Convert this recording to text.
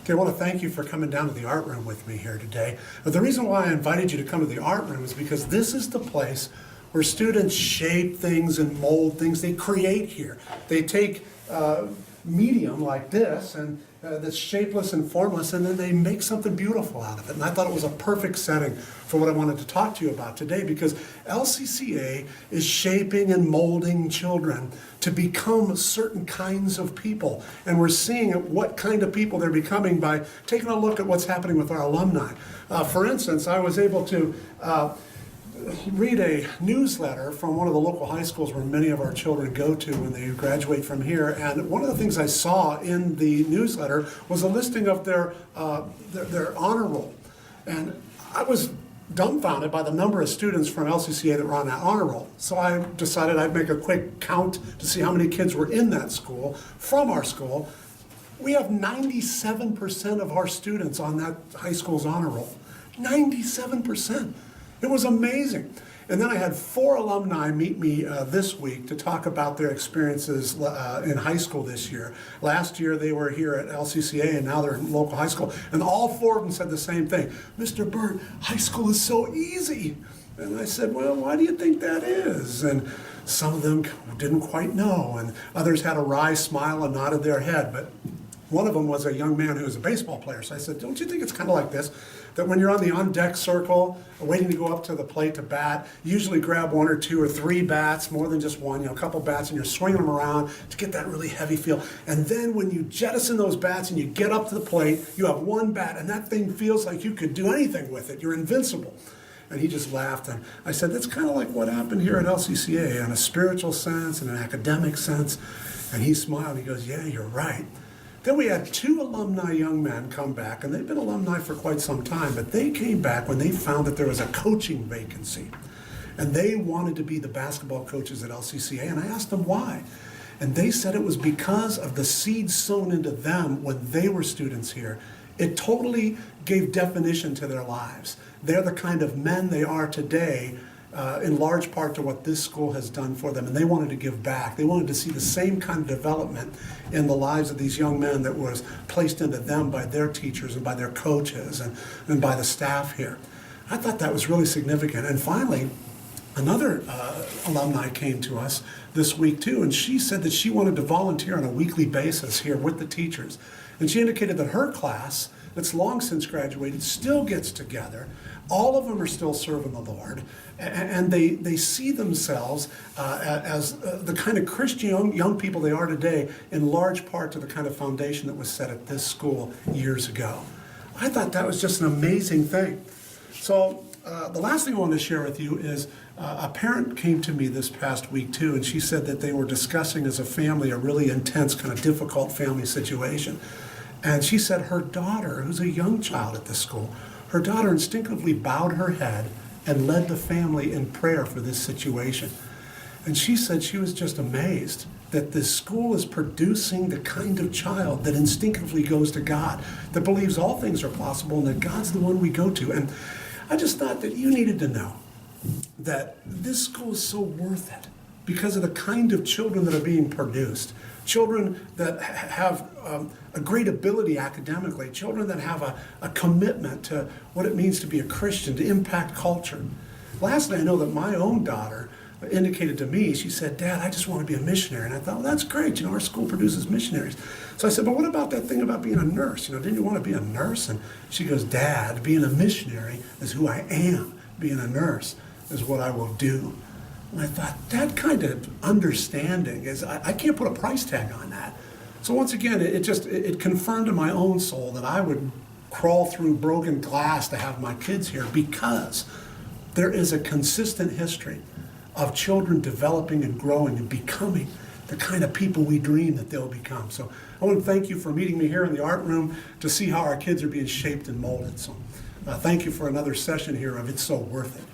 Okay, I want to thank you for coming down to the art room with me here today. But the reason why I invited you to come to the art room is because this is the place where students shape things and mold things. They create here. They take medium like this and that's shapeless and formless, and then they make something beautiful out of it. And I thought it was a perfect setting for what I wanted to talk to you about today, because LCCA is shaping and molding children to become certain kinds of people. And we're seeing what kind of people they're becoming by taking a look at what's happening with our alumni. For instance, I was able to read a newsletter from one of the local high schools where many of our children go to when they graduate from here. And one of the things I saw in the newsletter was a listing of their honor roll. And I was dumbfounded by the number of students from LCCA that were on that honor roll. So I decided I'd make a quick count to see how many kids were in that school, from our school. We have 97% of our students on that high school's honor roll. 97%. It was amazing. And then I had 4 alumni meet me this week to talk about their experiences in high school this year. Last year they were here at LCCA, and now they're in local high school. And all 4 of them said the same thing. Mr. Berndt, high school is so easy. And I said, well, why do you think that is? And some of them didn't quite know, and others had a wry smile and nodded their head. But one of them was a young man who was a baseball player. So I said, don't you think it's kind of like this? That when you're on the on-deck circle, waiting to go up to the plate to bat, you usually grab 1 or 2 or 3 bats, more than just one, a couple bats, and you're swinging them around to get that really heavy feel. And then when you jettison those bats and you get up to the plate, you have 1 bat, and that thing feels like you could do anything with it. You're invincible. And he just laughed, and I said, that's kind of like what happened here at LCCA in a spiritual sense and an academic sense. And he smiled, and he goes, yeah, you're right. Then we had 2 alumni young men come back, and they've been alumni for quite some time, but they came back when they found that there was a coaching vacancy. And they wanted to be the basketball coaches at LCCA, and I asked them why. And they said it was because of the seeds sown into them when they were students here. It totally gave definition to their lives. They're the kind of men they are today, in large part to what this school has done for them, and they wanted to give back. They wanted to see the same kind of development in the lives of these young men that was placed into them by their teachers and by their coaches and by the staff here. I thought that was really significant. And finally, another alumni came to us this week too, and she said that she wanted to volunteer on a weekly basis here with the teachers. And she indicated that her class, that's long since graduated, still gets together. All of them are still serving the Lord, and they see themselves as the kind of Christian young people they are today, in large part to the kind of foundation that was set at this school years ago. I thought that was just an amazing thing. So the last thing I want to share with you is a parent came to me this past week too, and she said that they were discussing as a family a really intense, kind of difficult family situation. And she said her daughter, who's a young child at this school, her daughter instinctively bowed her head and led the family in prayer for this situation. And she said she was just amazed that this school is producing the kind of child that instinctively goes to God, that believes all things are possible, and that God's the one we go to. And I just thought that you needed to know that this school is so worth it because of the kind of children that are being produced. Children that have a great ability academically, children that have a commitment to what it means to be a Christian, to impact culture. Lastly, I know that my own daughter indicated to me, she said, Dad, I just want to be a missionary. And I thought, well, that's great. Our school produces missionaries. So I said, but what about that thing about being a nurse? Didn't you want to be a nurse? And she goes, Dad, being a missionary is who I am. Being a nurse is what I will do. And I thought, that kind of understanding is, I can't put a price tag on that. So once again, it confirmed in my own soul that I would crawl through broken glass to have my kids here, because there is a consistent history of children developing and growing and becoming the kind of people we dream that they'll become. So I want to thank you for meeting me here in the art room to see how our kids are being shaped and molded. So thank you for another session here of It's So Worth It.